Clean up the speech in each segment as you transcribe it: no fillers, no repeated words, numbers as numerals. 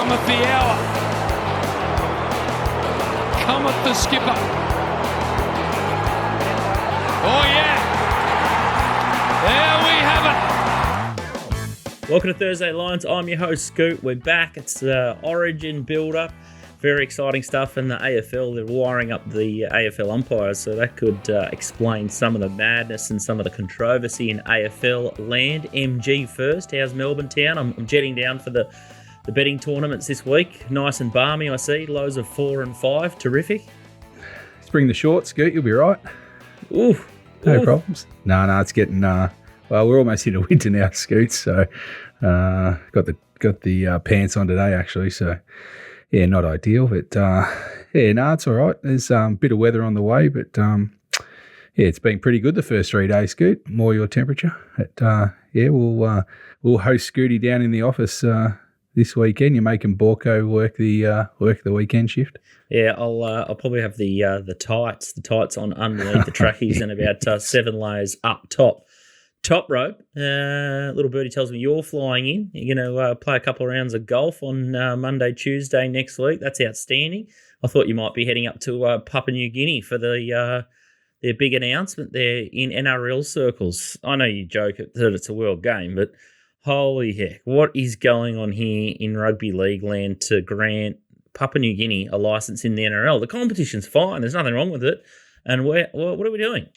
Cometh the hour. Cometh the skipper. Oh yeah. There we have it. Welcome to Thursday Lines. I'm your host, Scoot. We're back. It's Origin build-up. Very exciting stuff in the AFL. They're wiring up the AFL umpires, so that could explain some of the madness and some of the controversy in AFL land. MG first. How's Melbourne town? I'm jetting down for the betting tournaments this week. Nice and balmy, I see. Lows of 4 and 5. Terrific. Bring the shorts, Scoot. You'll be right. Ooh. No problems. No, it's getting... well, we're almost into winter now, Scoot, so got the pants on today, actually, so... Yeah, not ideal, but it's all right. There's a bit of weather on the way, but it's been pretty good the first 3 days, Scoot. More your temperature. But we'll host Scooty down in the office this weekend. You're making Borko work the weekend shift. Yeah, I'll probably have the tights on underneath the trackies and about 7 layers up top. Toprope, little birdie tells me you're flying in. You're going to play a couple of rounds of golf on Monday, Tuesday next week. That's outstanding. I thought you might be heading up to Papua New Guinea for their big announcement there in NRL circles. I know you joke that it's a world game, but holy heck, what is going on here in rugby league land to grant Papua New Guinea a licence in the NRL? The competition's fine. There's nothing wrong with it. And what are we doing?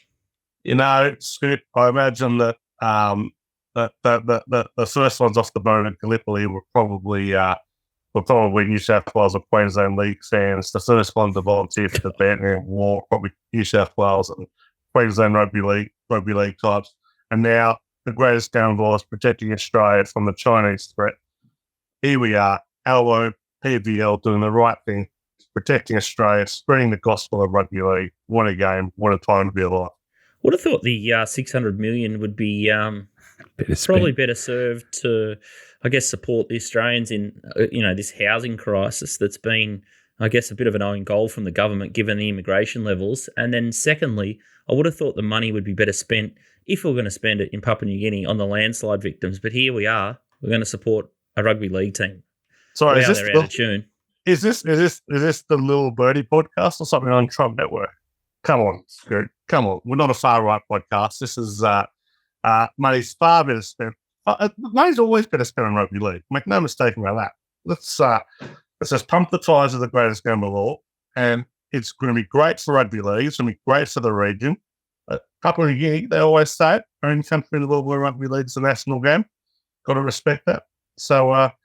You know, Scoot, I imagine that the first ones off the boat at Gallipoli were probably New South Wales or Queensland League fans. The first one to volunteer for the Bantam War, probably New South Wales and Queensland rugby league types. And now the greatest game of all is protecting Australia from the Chinese threat. Here we are, Allo, PVL doing the right thing, protecting Australia, spreading the gospel of rugby league. What a game! What a time to be alive. Would have thought the $600 million would be probably better served to, I guess, support the Australians in this housing crisis that's been, I guess, a bit of an own goal from the government given the immigration levels. And then secondly, I would have thought the money would be better spent, if we we're going to spend it in Papua New Guinea, on the landslide victims. But here we are. We're going to support a rugby league team. Sorry, is this the Little Birdie podcast or something on Trump Network? Come on, Scoot. Come on. We're not a far-right podcast. This is money's far better spent. Money's always better spent on rugby league. Make no mistake about that. Let's just pump the tyres of the greatest game of all, and it's going to be great for rugby league. It's going to be great for the region. Papua New Guinea, they always say it, only country in the world where rugby league's the national game. Got to respect that. So up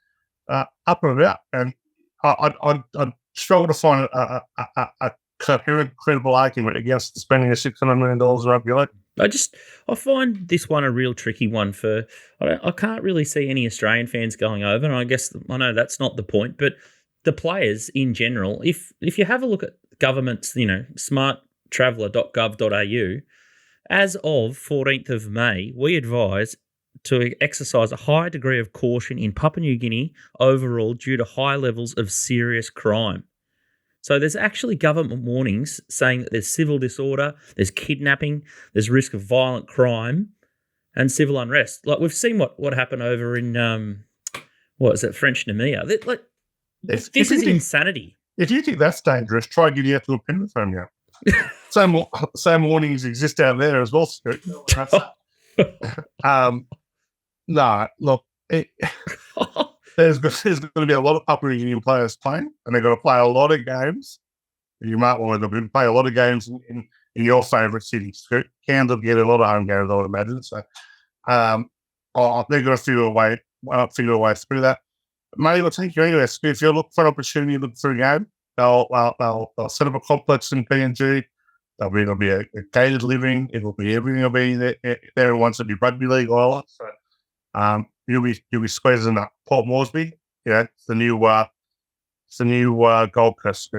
and about. And I'd struggle to find a coherent, credible argument against spending the $600 million in rugby league. I find this one a real tricky one for. I can't really see any Australian fans going over, and I guess I know that's not the point, but the players in general. If you have a look at government's, smarttraveller.gov.au, as of 14th of May, we advise to exercise a high degree of caution in Papua New Guinea overall due to high levels of serious crime. So there's actually government warnings saying that there's civil disorder, there's kidnapping, there's risk of violent crime and civil unrest. Like we've seen what happened over in, French Namia. This is insanity. If you think that's dangerous, try getting out to a pen from you. Same warnings exist out there as well, Scoot. No, look, there's going to be a lot of Papua New Guinean players playing, and they're going to play a lot of games. You might want to play a lot of games in your favourite city. Canterbury get a lot of home games, I would imagine. So they're going to figure a way through that. Maybe we'll take you anywhere. If you're looking for an opportunity to look through a game, they'll set up a complex in PNG. There'll be a gated living. Everything will be there. There wants to be rugby league all. So you'll be squeezing up Port Moresby. It's the new Gold Coast.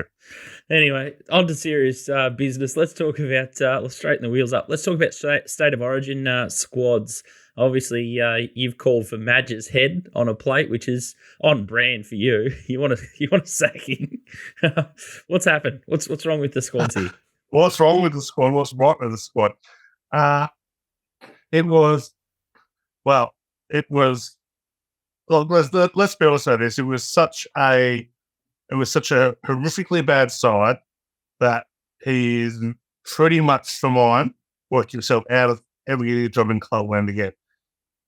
Anyway, on to serious business. Let's talk about let's straighten the wheels up. Let's talk about state of origin squads. Obviously, you've called for Madge's head on a plate, which is on brand for you. You want to sack him. What's happened? What's wrong with the squads here? What's wrong with the squad? What's right with the squad? It was Well, let's be honest about this. It was such a horrifically bad side that he is pretty much for mine worked himself out of every job in Clubland again.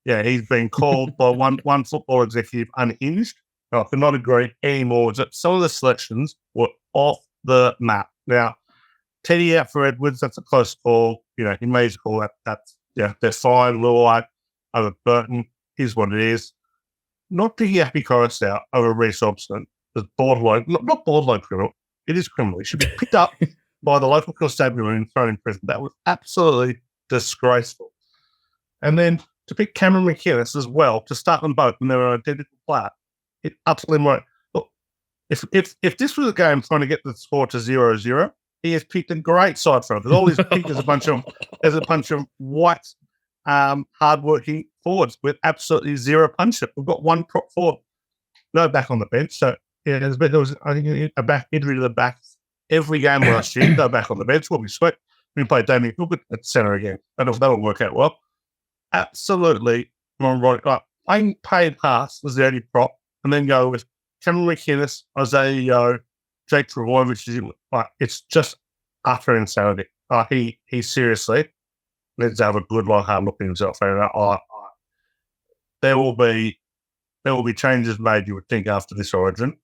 Yeah, he's been called by one football executive unhinged. I could not agree anymore. Some of the selections were off the map. Now, Teddy out for Edwards, that's a close call. You know, he made his call. They're fine. Luai over Burton is what it is. Not picking Happy Chorus out over Reece Obston is borderline, not borderline criminal. It is criminal. It should be picked up by the local constabulary and thrown in prison. That was absolutely disgraceful. And then to pick Cameron McInnes as well, to start them both when they were identical player, it utterly won't. Look, if this was a game trying to get the score to 0-0, he has picked a great side for it. All he's picked is a bunch of white, hardworking forwards with absolutely zero punch-up. We've got one prop forward, no back on the bench. So yeah, there was I think a back injury to the back every game last year. No back on the bench. We'll be sweat. We play Damien Cook at centre again. That'll work out well. Absolutely right. Like, playing paid pass was the only prop, and then go with Cameron McInnes, Isaiah Yeo, Jake Travojevic. Like, it's just utter insanity. He seriously needs to have a good hard look at himself. And there will be changes made, you would think, after this Origin,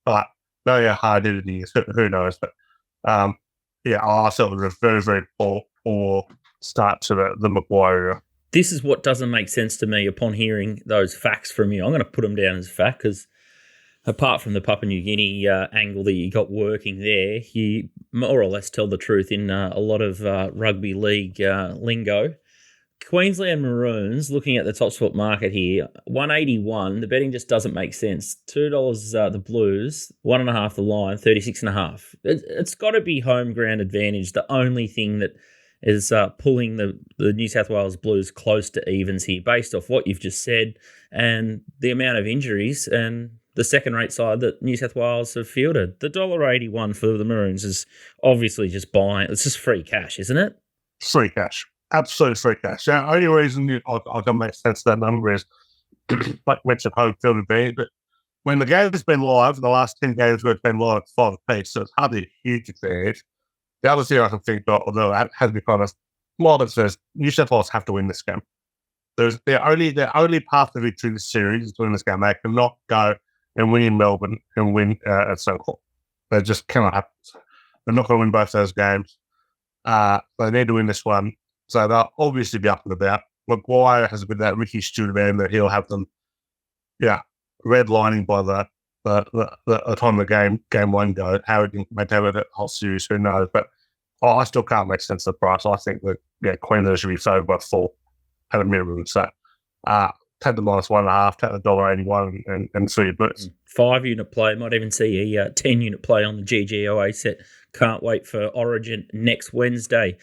but know how hard it is. Who knows? But I thought it was a very, very poor start to the Maguire era. This is what doesn't make sense to me upon hearing those facts from you. I'm going to put them down as a fact because apart from the Papua New Guinea angle that you got working there, you more or less tell the truth in a lot of rugby league lingo. Queensland Maroons, looking at the top spot market here, 181. The betting just doesn't make sense. $2 the Blues, 1.5 the line, 36.5. It's got to be home ground advantage. The only thing that is pulling the New South Wales Blues close to evens here, based off what you've just said and the amount of injuries and the second-rate side that New South Wales have fielded. The $1.81 for the Maroons is obviously just buying. It's just free cash, isn't it? Free cash. Absolute free cash. The only reason I can make sense of that number is, like mentioned, home field advantage. But when the game has been live, the last 10 games where it's been live, it's 5 apiece, so it's hardly a huge advantage. The other thing I can think of, although it has been kind of more than says, New South Wales have to win this game. Their only path to victory this series is to win this game. They cannot go and win in Melbourne and win at Suncorp. They just cannot happen. They're not going to win both those games. They need to win this one. So they'll obviously be up and about. Maguire has been that Ricky Stewart man that he'll have them, redlining by the time the game one go. How it can maintain it whole series, who knows? But I still can't make sense of the price. I think that Queensland should be favored by 4 at a minimum. So take the -1.5, take the $1.81 and see your boots. 5-unit play. Might even see a 10-unit play on the GGOA set. Can't wait for Origin next Wednesday.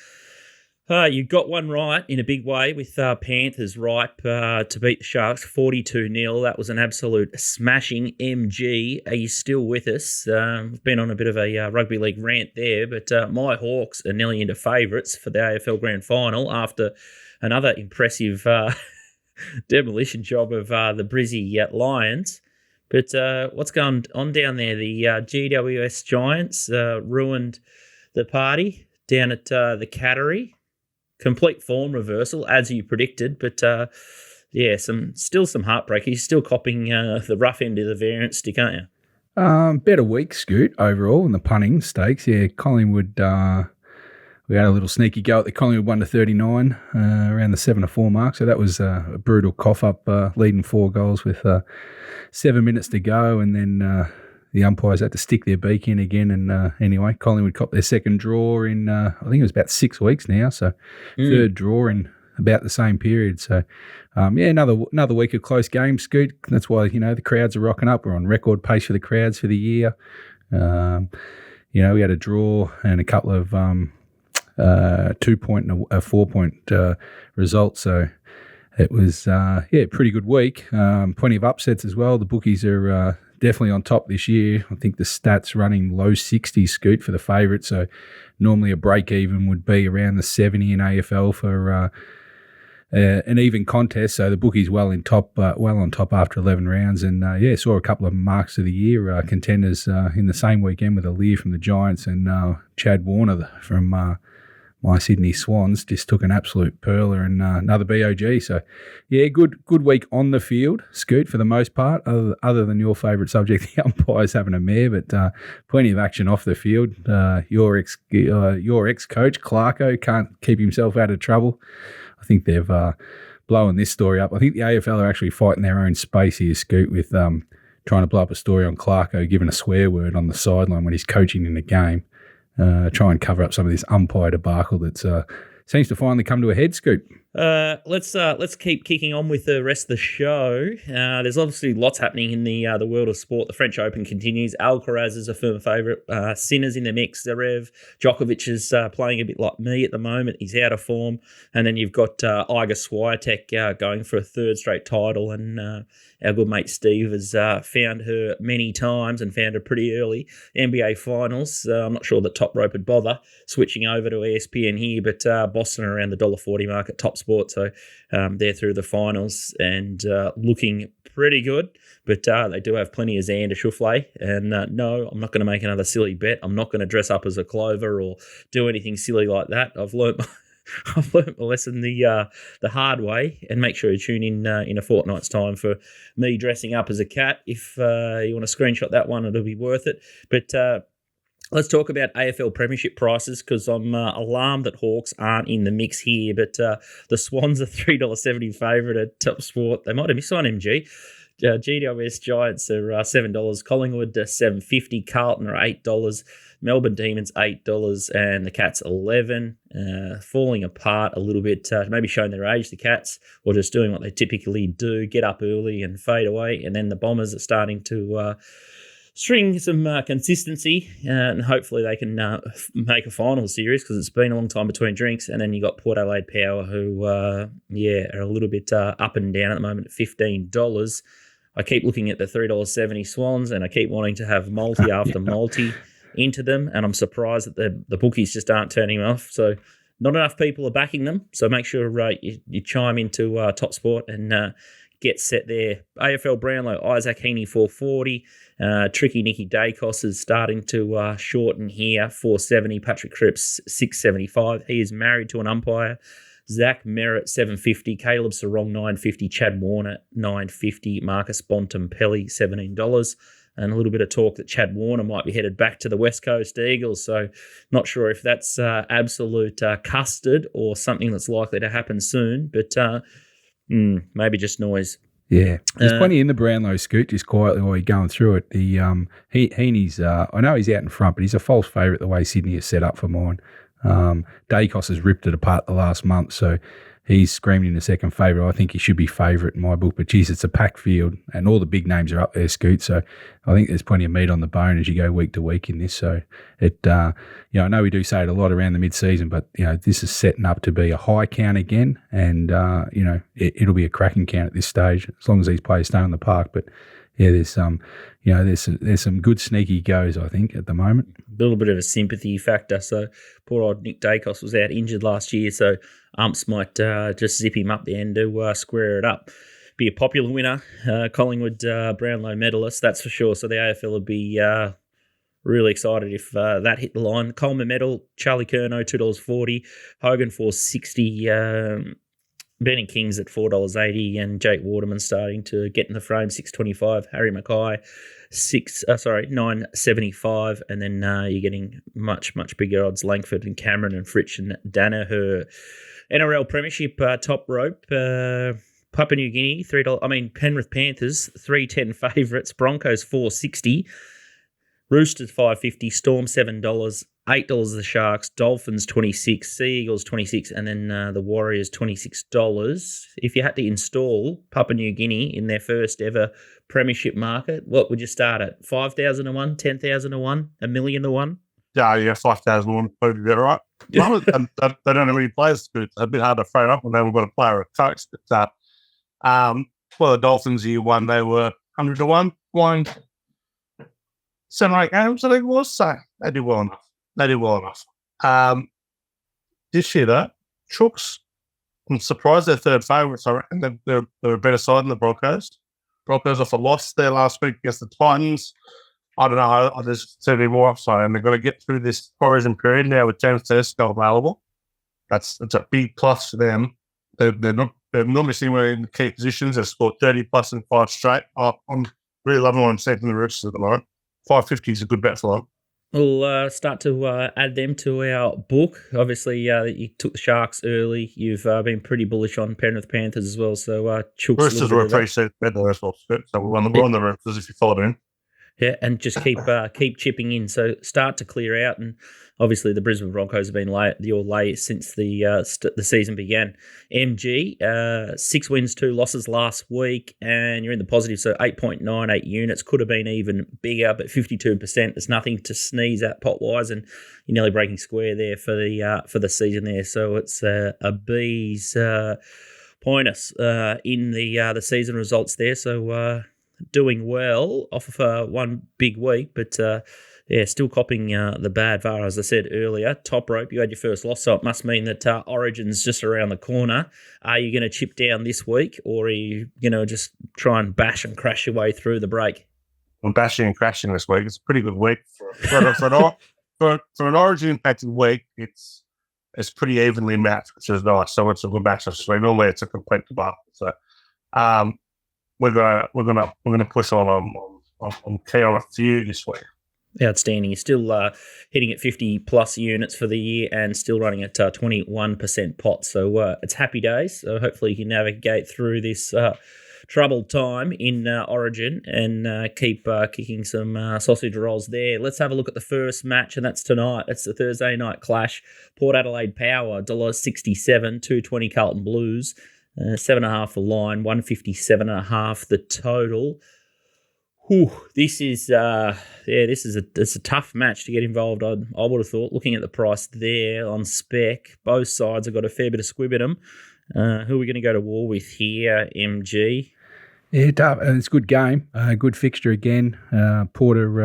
You got one right in a big way with Panthers ripe to beat the Sharks 42-0. That was an absolute smashing MG. Are you still with us? We've been on a bit of a rugby league rant there, but my Hawks are nearly into favourites for the AFL Grand Final after another impressive demolition job of the Brizzy Lions. But what's going on down there? The GWS Giants ruined the party down at the Cattery. Complete form reversal, as you predicted, but still some heartbreak. You're still copping the rough end of the variance stick, aren't you? Better week, Scoot, overall in the punting stakes. Yeah, Collingwood, we had a little sneaky go at the Collingwood 1-39 around the 7-4 mark. So that was a brutal cough-up, leading 4 goals with 7 minutes to go, and then the umpires had to stick their beak in again. And anyway, Collingwood copped their second draw in, I think it was about 6 weeks now. So third draw in about the same period. So, another week of close games, Scoot. That's why, the crowds are rocking up. We're on record pace for the crowds for the year. We had a draw and a couple of 2-point and a 4-point result. So it was, pretty good week. Plenty of upsets as well. The bookies are definitely on top this year. I think the stats running low 60s, Scoot, for the favourite. So normally a break even would be around the 70 in AFL an even contest. So the bookies well on top after 11 rounds. And saw a couple of marks of the year contenders in the same weekend with Lear from the Giants and Chad Warner from my Sydney Swans just took an absolute perler and another BOG. So, yeah, good week on the field, Scoot, for the most part, other than your favourite subject, the umpires having a mare, but plenty of action off the field. Your ex-coach, Clarko, can't keep himself out of trouble. I think they've blown this story up. I think the AFL are actually fighting their own space here, Scoot, with trying to blow up a story on Clarko giving a swear word on the sideline when he's coaching in the game. Try and cover up some of this umpire debacle that seems to finally come to a head, Scoot. Let's keep kicking on with the rest of the show. There's obviously lots happening in the world of sport. The French Open continues. Alcaraz is a firm favourite. Sinner's in the mix. Zverev, Djokovic is playing a bit like me at the moment. He's out of form. And then you've got Iga Swiatek going for a third straight title. And our good mate Steve has found her many times and found her pretty early. NBA Finals. I'm not sure that Toprope would bother switching over to ESPN here, but Boston are around the $1.40 mark at Top Sport. So they're through the finals and looking pretty good. But they do have plenty of Xander Schauffele. And no, I'm not going to make another silly bet. I'm not going to dress up as a clover or do anything silly like that. I've learnt my lesson the hard way, and make sure you tune in a fortnight's time for me dressing up as a cat. If you want to screenshot that one, it'll be worth it. But let's talk about AFL Premiership prices, because I'm alarmed that Hawks aren't in the mix here. But the Swans are $3.70 favourite at Top Sport. They might have missed on MG. GWS Giants are $7. Collingwood $7.50. Carlton are $8. Melbourne Demons $8, and the Cats $11. Falling apart a little bit, maybe showing their age, the Cats, or just doing what they typically do, get up early and fade away. And then the Bombers are starting to string some consistency, and hopefully they can make a final series, because it's been a long time between drinks. And then you got Port Adelaide Power, who are a little bit up and down at the moment at $15. I keep looking at the $3.70 Swans, and I keep wanting to have multi after multi into them, and I'm surprised that the bookies just aren't turning them off. So not enough people are backing them. So make sure you chime into Top Sport and get set there. AFL Brownlow, Isaac Heaney $4.40. Tricky Nicky Dacos is starting to shorten here, $4.70. Patrick Cripps $6.75. He is married to an umpire. Zach Merritt $7.50. Caleb Sarong $9.50. Chad Warner $9.50. Marcus Bontempelli $17. And a little bit of talk that Chad Warner might be headed back to the West Coast Eagles. So not sure if that's absolute custard or something that's likely to happen soon, but maybe just noise. Yeah, there's plenty in the Brownlow, Scoot, just quietly while you're going through it. The Heaney's, I know he's out in front, but he's a false favourite the way Sydney is set up for mine. Dacos has ripped it apart the last month, so he's screaming in the second favourite. I think he should be favourite in my book, but geez, it's a packed field and all the big names are up there, Scoot. So I think there's plenty of meat on the bone as you go week to week in this. So it, I know we do say it a lot around the mid-season, but this is setting up to be a high count again, and it'll be a cracking count at this stage as long as these players stay on the park. But yeah, there's some good sneaky goes, I think, at the moment. A little bit of a sympathy factor. So poor old Nick Dacos was out injured last year, so umps might just zip him up the end to square it up. Be a popular winner. Collingwood Brownlow medalist, that's for sure. So the AFL would be really excited if that hit the line. Coleman medal, Charlie Curnow $2.40, Hogan $4.60, Benny King's at $4.80, and Jake Waterman starting to get in the frame, $6.25. Harry Mackay, $9.75, and then you're getting much bigger odds. Langford and Cameron and Fritsch and Danaher. NRL Premiership Top Rope. Papua New Guinea $3. Penrith Panthers $3.10 favourites. Broncos $4.60. Roosters $5.50. Storm $7. $8 the Sharks, Dolphins $26, Sea Eagles $26, and then the Warriors $26. If you had to install Papua New Guinea in their first ever premiership market, what would you start at? 5,000 to 1, 10,000 to 1, $1 million to 1? Yeah, 5,000 to 1 would be right. They don't have any players. It's a bit hard to frame up when they haven't got a player or a coach. But, the Dolphins year one, they were 100 to 1, won 7 or 8 games, I think it was. So they did well enough. This year, though, Chooks I'm surprised they're third favourites. I reckon they're a better side than the Broncos. Broncos off a loss there last week against the Titans. I don't know. There's certainly more upside, and they're going to get through this origin period now with James Tedeschi available. That's a big plus for them. They're normally seen in the key positions. They've scored 30 plus in 5 straight. I'm really loving what I'm seeing from the Roosters at the moment. 550 is a good bet for them. We'll start to add them to our book. Obviously, you took the Sharks early. You've been pretty bullish on Penrith Panthers as well. So Roosters were a pretty safe bet there as well. So we're on the Roosters if you followed in. Yeah, and just keep chipping in. So start to clear out, and obviously the Brisbane Broncos have been your lay since the season began. MG, 6 wins, 2 losses last week, and you're in the positive. So 8.98 units, could have been even bigger, but 52%. There's nothing to sneeze at pot wise, and you're nearly breaking square there for the season there. So it's a B's pointus in the season results there. So. Doing well off of one big week, but still copping the bad VAR, as I said earlier. Toprope, you had your first loss, so it must mean that Origin's just around the corner. Are you going to chip down this week, or are you going to just try and bash and crash your way through the break? I'm bashing and crashing this week. It's a pretty good week for an Origin-impacted week. It's pretty evenly matched, which is nice. So it's a good match. Normally it's a complete debacle. So. We're gonna push on key on a few this week. Outstanding. You're still hitting at 50 plus units for the year and still running at 21% pot. So it's happy days. So hopefully you can navigate through this troubled time in Origin and keep kicking some sausage rolls there. Let's have a look at the first match, and that's tonight. It's the Thursday night clash. Port Adelaide Power, $1.67, 2.20 Carlton Blues. 7.5 the line, 157.5 the total. This is it's a tough match to get involved. I would have thought, looking at the price there on spec, both sides have got a fair bit of squib in them. Who are we going to go to war with here, MG? Yeah, it's a good game, good fixture again. Porter, what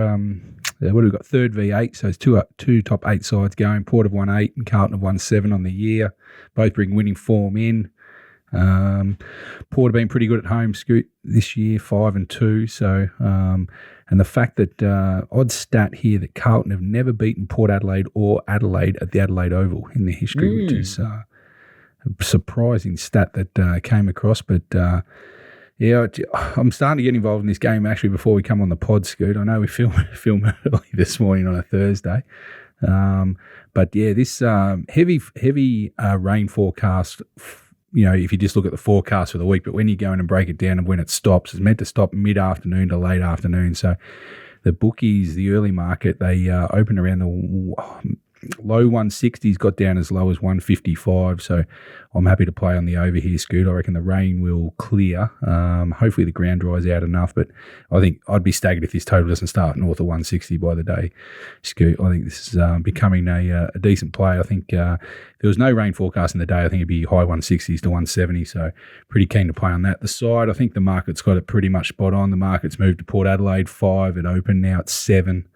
have we got? 3rd v8, so it's two top 8 sides going. Port have won 8 and Carlton have won 7 on the year. Both bring winning form in. Port have been pretty good at home, Scoot, this year, 5-2. So, and the fact that odd stat here that Carlton have never beaten Port Adelaide or Adelaide at the Adelaide Oval in their history, which is a surprising stat that came across. But I'm starting to get involved in this game actually before we come on the pod, Scoot. I know we film early this morning on a Thursday. But yeah, this heavy rain forecast. If you just look at the forecast for the week, but when you go in and break it down and when it stops, it's meant to stop mid-afternoon to late afternoon. So the bookies, the early market, they open around the low 160s, got down as low as 155. So I'm happy to play on the over here, Scoot. I reckon the rain will clear. Hopefully the ground dries out enough, but I think I'd be staggered if this total doesn't start north of 160 by the day, Scoot. I think this is becoming a decent play. I think if there was no rain forecast in the day, I think it'd be high 160s to 170. So pretty keen to play on that. The side, I think the market's got it pretty much spot on. The market's moved to Port Adelaide 5 at open. Now it's 7.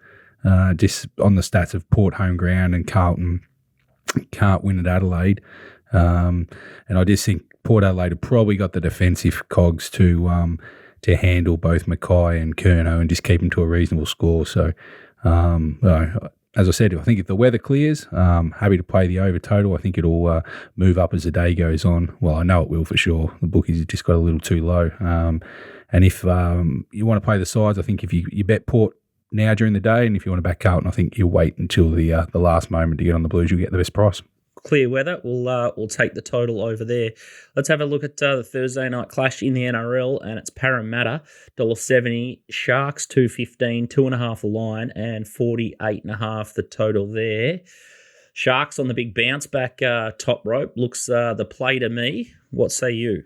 Just on the stats of Port home ground and Carlton can't win at Adelaide. And I just think Port Adelaide have probably got the defensive cogs to handle both Mackay and Curnow and just keep them to a reasonable score. So, as I said, I think if the weather clears, happy to play the over total. I think it'll move up as the day goes on. Well, I know it will for sure. The bookies have just got a little too low. And if you want to play the sides, I think if you bet Port now during the day, and if you want to back Carlton, I think you'll wait until the last moment to get on the Blues. You'll get the best price. Clear weather, we'll take the total over there. Let's have a look at the Thursday night clash in the NRL, and it's Parramatta, $1.70, Sharks, $2.15, 2.5 the line, and 48.5 the total there. Sharks on the big bounce back top rope. Looks the play to me. What say you?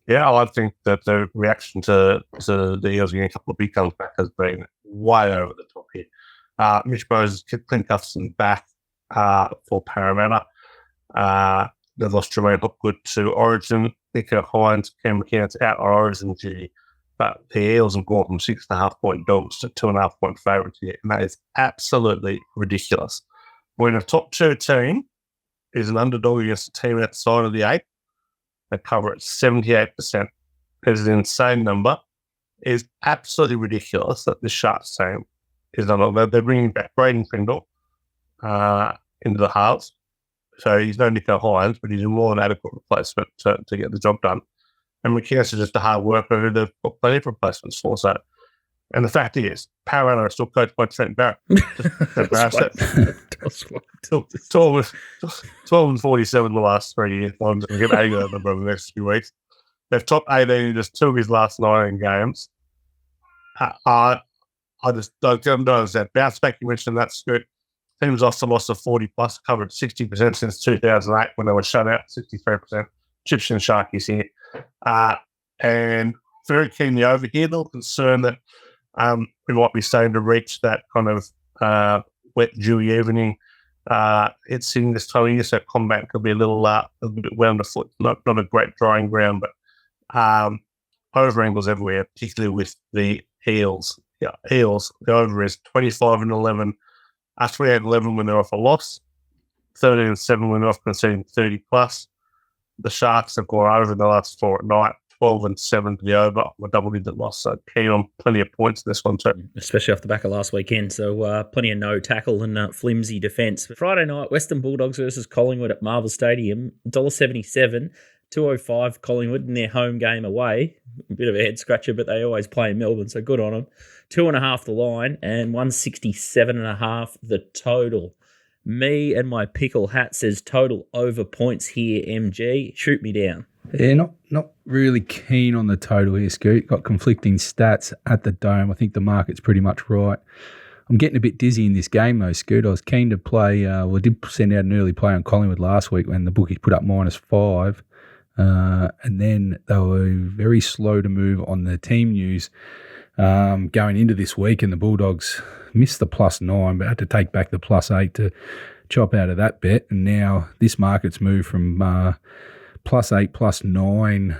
Yeah, I think that the reaction to the Eels getting a couple of big comes back has been way over the top here. Mitch Moses, Clint Gutherson back for Parramatta. They lost Jermaine Hopgood to Origin. Nico Hines, Cam McKenna's out on Origin G. But the Eels have gone from 6.5 point dogs to 2.5 point favourites here. And that is absolutely ridiculous. When a top 2 team is an underdog against a team outside of the 8, They cover at 78%. It's an insane number. It's absolutely ridiculous that the Sharks team is not. They're bringing back Braden Prindle into the halves. So he's no Nico Hines, but he's a more than adequate replacement to get the job done. And McInnes is just a hard worker who they've got plenty of replacements for. So, and the fact is, Parramatta are still coached by Trent Barrett. 12 and 47 the last 3 years. I'm going to get 80 of them over the next few weeks. They've topped 18 in just 2 of his last 19 games. I just don't understand. Bounce back, you mentioned that, Scoot. Teams also lost a 40 plus, covered 60% since 2008 when they were shut out, 63%. Chips and Sharkies here. And very keenly over here, little concern that we might be starting to reach that kind of wet, dewy evening. It's sitting this time of year, so combat could be a little bit well underfoot. Not a great drying ground, but over angles everywhere, particularly with the Eels. Yeah, Eels, the over is 25 and 11. 28 and 11 when they're off a loss. 13 and 7 when they're off conceding 30 plus. The Sharks have gone over in the last 4 at night. 12 and 7 to the over, a double-digit loss. So keen on plenty of points in this one too. Especially off the back of last weekend. So plenty of no tackle and flimsy defence. Friday night, Western Bulldogs versus Collingwood at Marvel Stadium. $1.77, 2.05 Collingwood in their home game away. A bit of a head-scratcher, but they always play in Melbourne, so good on them. 2.5 the line and 167.5 the total. Me and my pickle hat says total over points here, MG. Shoot me down. Yeah, not really keen on the total here, Scoot. Got conflicting stats at the Dome. I think the market's pretty much right. I'm getting a bit dizzy in this game though, I was keen to play, I did send out an early play on Collingwood last week when the bookies put up -5. And then they were very slow to move on the team news going into this week, and the Bulldogs missed the +9 but had to take back the +8 to chop out of that bet. And now this market's moved from +8, +9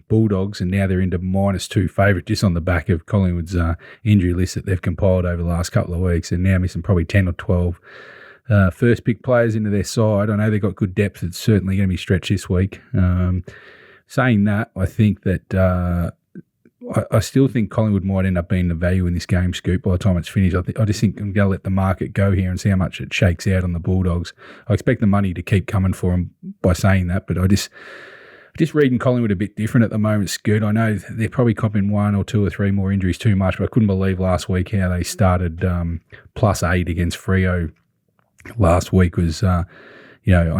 Bulldogs, and now they're into -2 favourite just on the back of Collingwood's injury list that they've compiled over the last couple of weeks, and now missing probably 10 or 12 first pick players into their side. I know they've got good depth. It's certainly going to be stretched this week. Saying that, I think that I still think Collingwood might end up being the value in this game, Scoop, by the time it's finished. I just think I'm going to let the market go here and see how much it shakes out on the Bulldogs. I expect the money to keep coming for them by saying that, but I just reading Collingwood a bit different at the moment, Scoot. I know they're probably copping 1 or 2 or 3 more injuries too much, but I couldn't believe last week how they started +8 against Freo last week was... I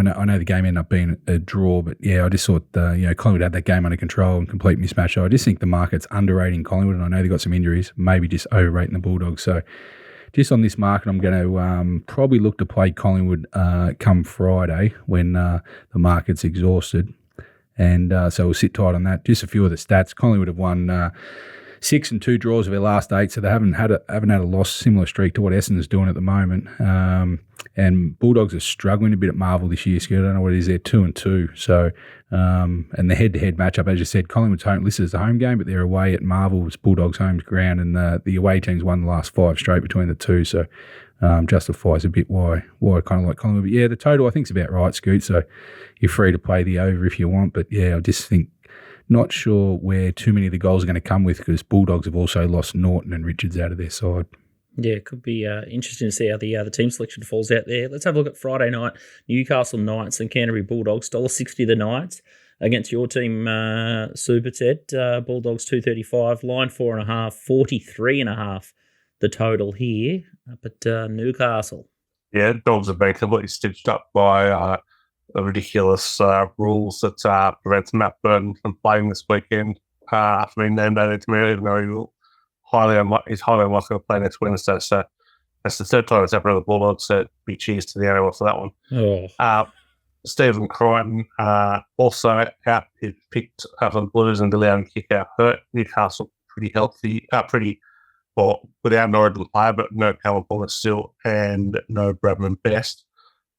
know the game ended up being a draw, but yeah, I just thought Collingwood had that game under control and complete mismatch. So I just think the market's underrating Collingwood, and I know they've got some injuries, maybe just overrating the Bulldogs. So just on this market, I'm going to probably look to play Collingwood come Friday when the market's exhausted, and so we'll sit tight on that. Just a few of the stats: Collingwood have won 6 and 2 draws of their last 8, so they haven't had a loss, similar streak to what Essendon's doing at the moment. And Bulldogs are struggling a bit at Marvel this year, Scott. I don't know what it is. They're 2 and 2. So, and the head-to-head matchup, as you said, Collingwood's home listed as the home game, but they're away at Marvel's Bulldogs' home ground, and the away teams won the last 5 straight between the two. So, justifies a bit why I kind of like Collingwood. But yeah, the total I think is about right, Scoot. So you're free to play the over if you want. But yeah, I just think not sure where too many of the goals are going to come with, because Bulldogs have also lost Norton and Richards out of their side. Yeah, it could be interesting to see how the team selection falls out there. Let's have a look at Friday night. Newcastle Knights and Canterbury Bulldogs. $1.60 the Knights against your team, Super Ted. Bulldogs $2.35. Line 4.5. 43.5 the total here up at Newcastle. Yeah, Dogs have been completely stitched up by the ridiculous rules that prevents Matt Burton from playing this weekend after being named out into me, even though he's highly unlikely to play next Wednesday. So that's the third time it's happened to the Bulldogs. So big cheers to the NRL for that one. Oh. Stephen Crichton also out. He picked up on Blues and allowed him to kick out hurt. Newcastle pretty healthy, without an origin player, but no Callum Paulus still and no Bradman Best.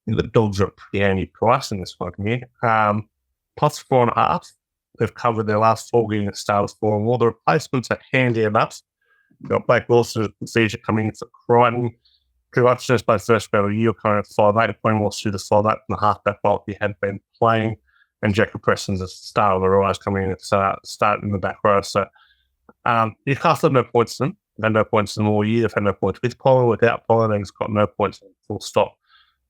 The Dogs are pretty handy price in this one here. Plus 4.5. They've covered their last 4 games at start of 4 and more. The replacements are handy enough. You've got Blake Wilson and Feature coming in for Crichton. Drew Hutchinson played first round of the year, kind of 5'8", playing more suited 5'8" and a halfback while he had been playing. and Jacob Preston's the star of the rise coming in at start in the back row. So Newcastle have no points in them. They've had no points in them all year. They've had no points with Pollard, without Pollard. They've got no points, full stop.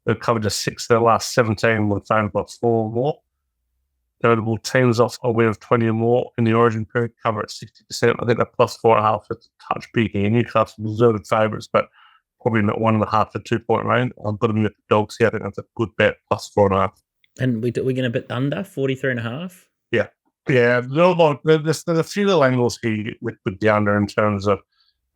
They've covered just 6 of their last 17 with only got 4 or more. Notable teams off a win of 20 or more in the origin period cover at 60%. I think they're plus 4.5. It's a touch big here. Newcastle deserved favourites, but probably not 1.5 to 2 point range. I've got them with the Dogs here. I think that's a good bet, plus 4.5. And we're going to bet under 43.5? Yeah. Yeah. There's a few little angles here with the under in terms of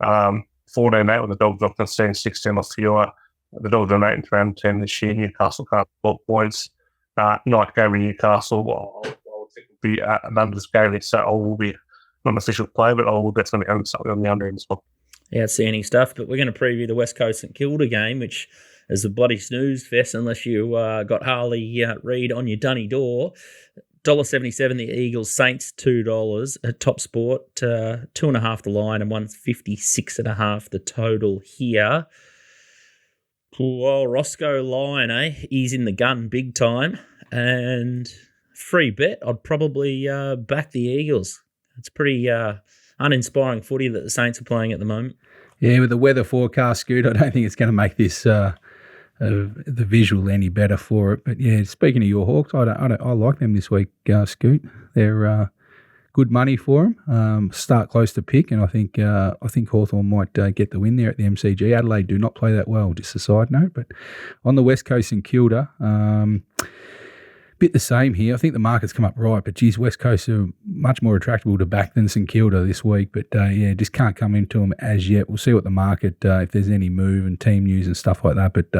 14-8 with the Dogs not conceding 16 or fewer. The Dogs are 8 and round 10 this year. Newcastle can't 12 points. Night game in Newcastle, I would think would be an underscaling, so I will be not an official play, but I will definitely own something on the under as well. Outstanding stuff. But we're going to preview the West Coast St Kilda game, which is a bloody snooze fest unless you got Harley Reid on your dunny door. $1.77 the Eagles, Saints $2 at Top Sport, 2.5 the line and 156.5 the total here. Well, Roscoe Lyon, he's in the gun big time. And free bet, I'd probably back the Eagles. It's pretty uninspiring footy that the Saints are playing at the moment. Yeah, with the weather forecast, Scoot, I don't think it's going to make this the visual any better for it. But yeah, speaking of your Hawks, I like them this week, Scoot. They're good money for them. Start close to pick, and I think Hawthorn might get the win there at the MCG. Adelaide do not play that well, just a side note. But on the West Coast in Kilda, bit the same here. I think the market's come up right, but geez, West Coast are much more attractable to back than St Kilda this week. But just can't come into them as yet. We'll see what the market, if there's any move and team news and stuff like that. But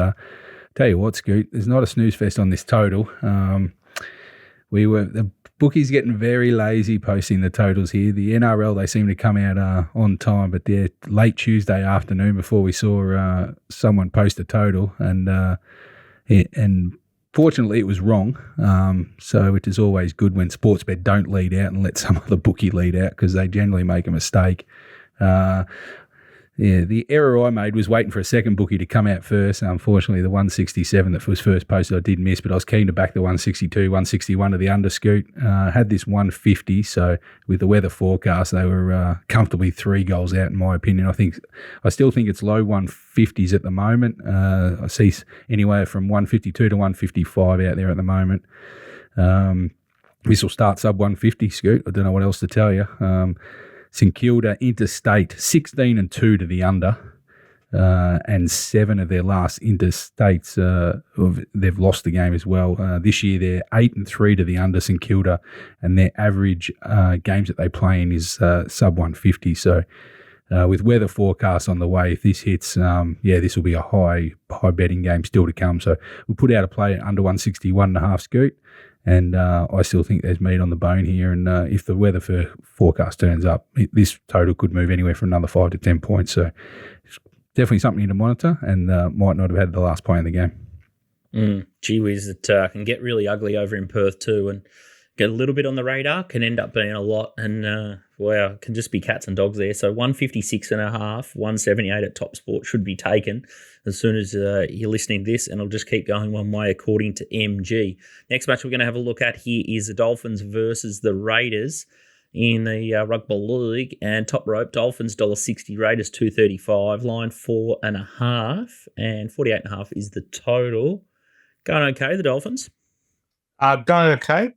tell you what, Scoot, there's not a snooze fest on this total. The bookies getting very lazy posting the totals here. The NRL, they seem to come out on time, but they're late Tuesday afternoon before we saw someone post a total, and fortunately it was wrong. So it is always good when Sportsbet don't lead out and let some other bookie lead out, because they generally make a mistake. The error I made was waiting for a second bookie to come out first. Unfortunately, the 167 that was first posted I did miss, but I was keen to back the 162, 161 of the underscoot. Had this 150, so with the weather forecast, they were comfortably 3 goals out, in my opinion. I still think it's low 150s at the moment. I see anywhere from 152 to 155 out there at the moment. This will start sub 150, Scoot. I don't know what else to tell you. St Kilda interstate 16-2 to the under, and 7 of their last interstates they've lost the game as well. This year they're 8-3 to the under, St Kilda, and their average games that they play in is sub 150. So with weather forecasts on the way, if this hits, this will be a high betting game still to come. So we'll put out a play under 161.5, Scoot. And I still think there's meat on the bone here. And if the weather forecast turns up, this total could move anywhere from another 5 to 10 points. So it's definitely something to monitor, and might not have had the last play in the game. Gee whiz, it can get really ugly over in Perth too, and get a little bit on the radar, can end up being a lot. And wow, it can just be cats and dogs there. So 156.5, 178 at Top Sport should be taken as soon as you're listening to this, and it'll just keep going one way according to MG. Next match we're going to have a look at here is the Dolphins versus the Raiders in the Rugby League, and Top Rope, Dolphins $1.60, Raiders $2.35, line 4.5, and 48.5 is the total. Going okay, the Dolphins? Going okay.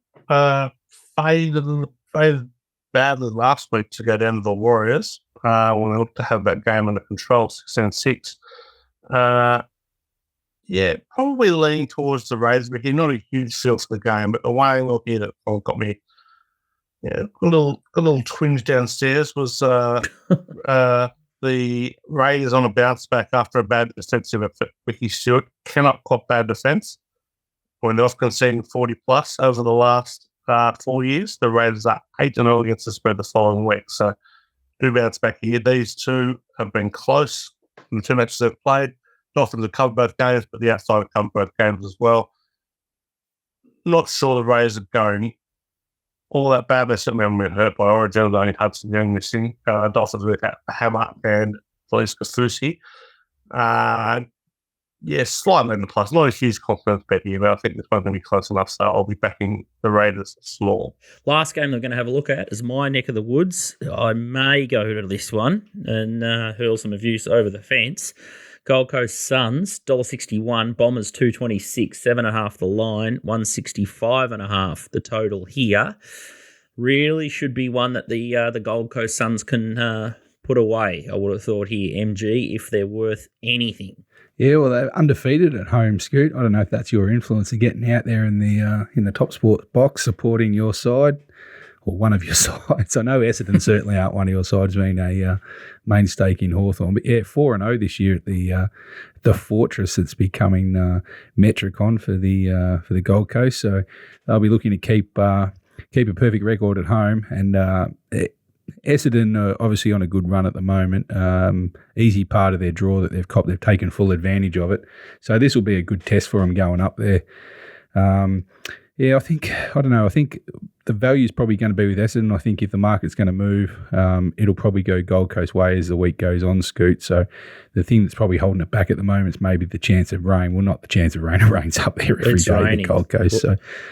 Faded badly last week to go down to the Warriors when they looked to have that game under control, 16-6. Probably leaning towards the Raiders, but not a huge feel for the game. But the way look here that got me, a little twinge downstairs was the Raiders on a bounce back after a bad defensive effort. Ricky Stewart cannot cop bad defence. When they're off conceding 40 plus over the last 4 years, the Raiders are 8-0 against the spread the following week. So do bounce back here. These two have been close in the 2 matches they've played. Dolphins have covered both games, but the outside have covered both games as well. Not sure the Raiders are going all that bad. They certainly haven't been hurt by Origin. Only Hudson Young missing. Dolphins with Hammer and Felice Kafusi. Yeah, slightly in the plus. Not a huge confidence bet here, but I think this one's going to be close enough, so I'll be backing the Raiders small. Last game they're going to have a look at is my neck of the woods. I may go to this one and hurl some abuse over the fence. Gold Coast Suns, $1.61, Bombers $2.26, 7.5 the line, 165.5 the total here. Really should be one that the Gold Coast Suns can put away, I would have thought here, MG, if they're worth anything. Yeah, well, they're undefeated at home, Scoot. I don't know if that's your influence of getting out there in the Top Sport box supporting your side or one of your sides. I know Essendon certainly aren't one of your sides, being a main stake in Hawthorn. But yeah, 4-0 this year at the Fortress. It's becoming Metricon for the Gold Coast. So they'll be looking to keep a perfect record at home, and Essendon are obviously on a good run at the moment. Easy part of their draw that they've copped. They've taken full advantage of it. So this will be a good test for them going up there. I think the value is probably going to be with Essendon. I think if the market's going to move, it'll probably go Gold Coast way as the week goes on, Scoot. So the thing that's probably holding it back at the moment is maybe the chance of rain. Well, not the chance of rain. It rains up there every day at the Gold Coast.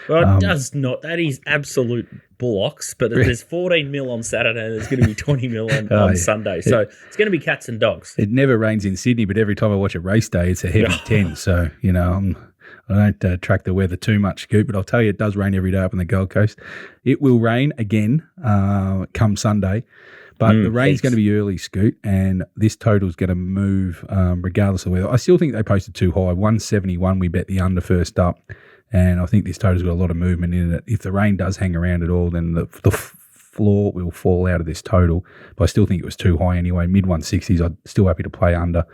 Well, it does not. That is absolute bullocks. But there's 14 mil on Saturday and there's going to be 20 mil on Sunday. So it's going to be cats and dogs. It never rains in Sydney, but every time I watch a race day, it's a heavy 10. So, I don't track the weather too much, Scoot, but I'll tell you it does rain every day up on the Gold Coast. It will rain again come Sunday, but the rain's going to be early, Scoot, and this total's going to move regardless of weather. I still think they posted too high. 171, we bet the under first up, and I think this total's got a lot of movement in it. If the rain does hang around at all, then the floor will fall out of this total, but I still think it was too high anyway. Mid-160s, I'm still happy to play under.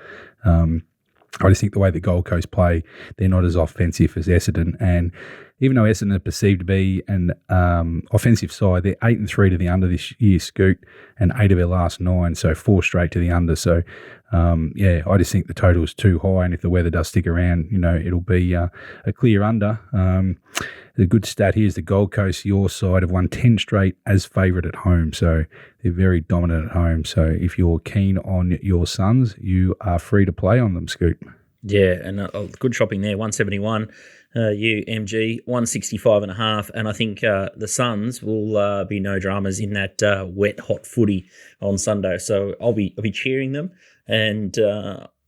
I just think the way the Gold Coast play, they're not as offensive as Essendon. And even though Essendon are perceived to be an offensive side, they're 8-3 to the under this year, Scoot, and 8 of their last 9, so 4 straight to the under. So, I just think the total is too high, and if the weather does stick around, it'll be a clear under. The good stat here is the Gold Coast, your side, have won 10 straight as favourite at home. So they're very dominant at home. So if you're keen on your Suns, you are free to play on them, Scoot. Yeah, and good shopping there, 171. UMG, 165.5. And I think the Suns will be no dramas in that wet, hot footy on Sunday. So I'll be cheering them, and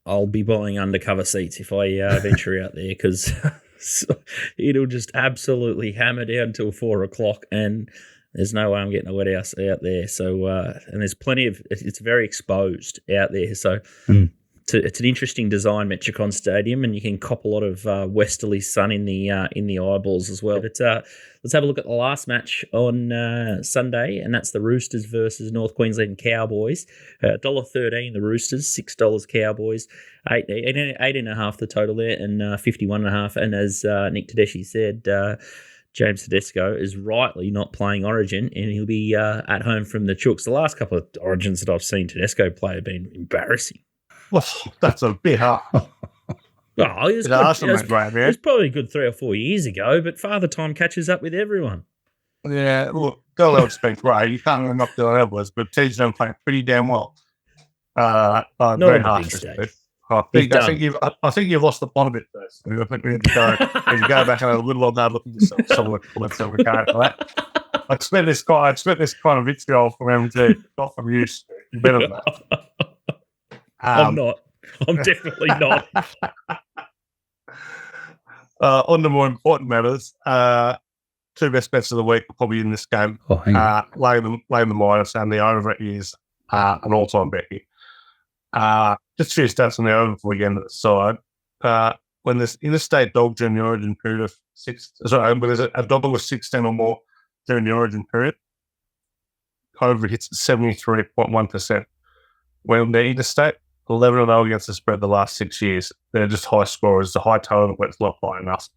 I'll be buying undercover seats if I venture out there, because so it'll just absolutely hammer down till 4 o'clock, and there's no way I'm getting a wet house out there. So, and there's plenty of, it's very exposed out there. So it's an interesting design, Metricon Stadium, and you can cop a lot of westerly sun in the eyeballs as well. But let's have a look at the last match on Sunday, and that's the Roosters versus North Queensland Cowboys. $1.13 the Roosters, $6 Cowboys, 8.5 the total there, and 51.5. And as Nick Tedeschi said, James Tedeschi is rightly not playing Origin, and he'll be at home from the Chooks. The last couple of Origins that I've seen Tedeschi play have been embarrassing. Well, that's a bit hard. Well, it was probably a good 3 or 4 years ago, but Father Time catches up with everyone. Yeah, look, Dylan Edwards been great. You can't really knock Dylan Edwards, but T's done playing pretty damn well. Not very on hard the big stage. I think you've lost the plot a bit first. I think we need to go back and have a little on that, look at yourself, someone left over card for that. I spent this kind of vitriol from MG, not from you. You're better than that. I'm not. I'm definitely not. On the more important matters, 2 best bets of the week are probably in this game. Oh, hang on. Laying the minus, and the over is an all-time bet here. Just 2 stats on the over for again at the side. When there's interstate dog during the origin period of when there's a double of 16 or more during the origin period, over hits 73.1%. When they're interstate, 11-0 against the spread the last 6 years. They're just high scorers. The high total, but it's not high enough.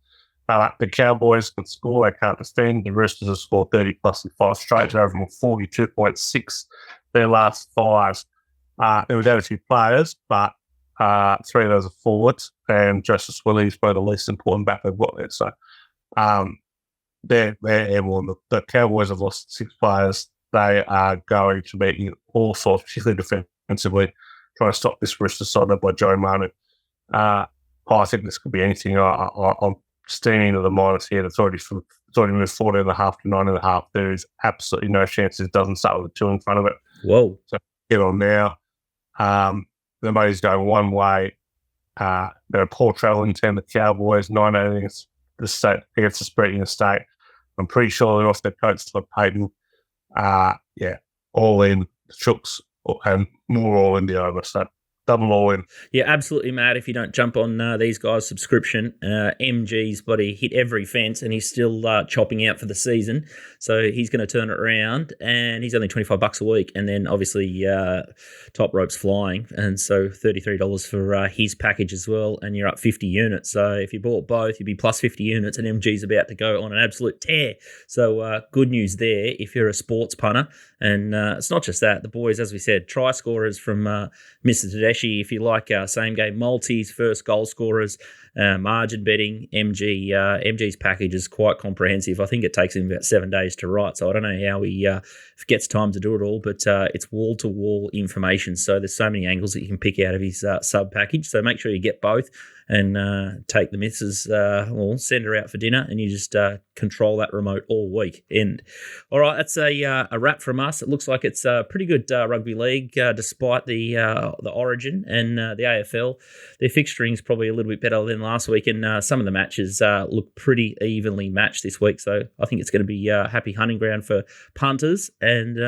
The Cowboys can score. They can't defend. The Roosters have scored 30 plus in 5 straight. They're over 42.6 their last 5. There were down a few players, but 3 of those are forwards, and Justice Willie's probably the least important back they've got there. So they're airborne. The Cowboys have lost 6 players. They are going to be in all sorts, particularly defensively, trying to stop this Roosters side led by Joe Manu. I think this could be anything. I'm steaming to the minus here. It's already moved 14.5 to 9.5. There is absolutely no chance it doesn't start with a 2 in front of it. Whoa. So get on now. The money's going one way. They're a poor travelling team, the Cowboys, 9-8 against the state, against the spread in the state. I'm pretty sure they're off their coach, Todd Payton. All in, the Chooks, and more all in the over. So double all in. Yeah, absolutely mad if you don't jump on these guys' subscription. MG's bloody hit every fence and he's still chopping out for the season. So he's going to turn it around and he's only $25 a week. And then obviously Toprope's flying. And so $33 for his package as well. And you're up 50 units. So if you bought both, you'd be plus 50 units and MG's about to go on an absolute tear. So good news there if you're a sports punter. And it's not just that. The boys, as we said, try scorers from Mr. Tedeschi. If you like same game multis, first goal scorers, margin betting, MG's package is quite comprehensive. I think it takes him about 7 days to write. So I don't know how he gets time to do it all, but it's wall-to-wall information. So there's so many angles that you can pick out of his sub package. So make sure you get both and take the missus or send her out for dinner and you just control that remote all week. All right, that's a wrap from us. It looks like it's a pretty good rugby league despite the Origin and the AFL. Their fixturing's probably a little bit better than last week and some of the matches look pretty evenly matched this week. So I think it's going to be a happy hunting ground for punters and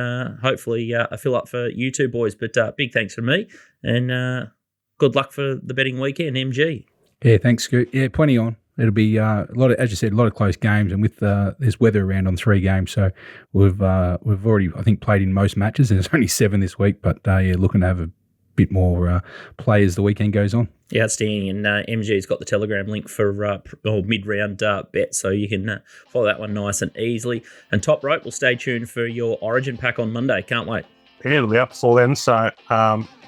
hopefully a fill up for you two boys. But big thanks from me and good luck for the betting weekend, MG. Yeah, thanks, Scoot. Yeah, plenty on. It'll be a lot of, as you said, a lot of close games, and with there's weather around on 3 games, so we've already, I think, played in most matches. There's only 7 this week, but looking to have a bit more play as the weekend goes on. Yeah, outstanding. And MG's got the Telegram link for mid-round bet, so you can follow that one nice and easily. And Toprope will stay tuned for your Origin pack on Monday. Can't wait. Yeah, it'll be up before then, so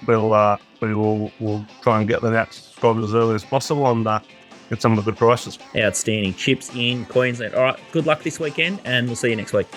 we'll try and get that out to subscribers as early as possible and get some of the good prices. Outstanding. Chips in Queensland. All right, good luck this weekend, and we'll see you next week.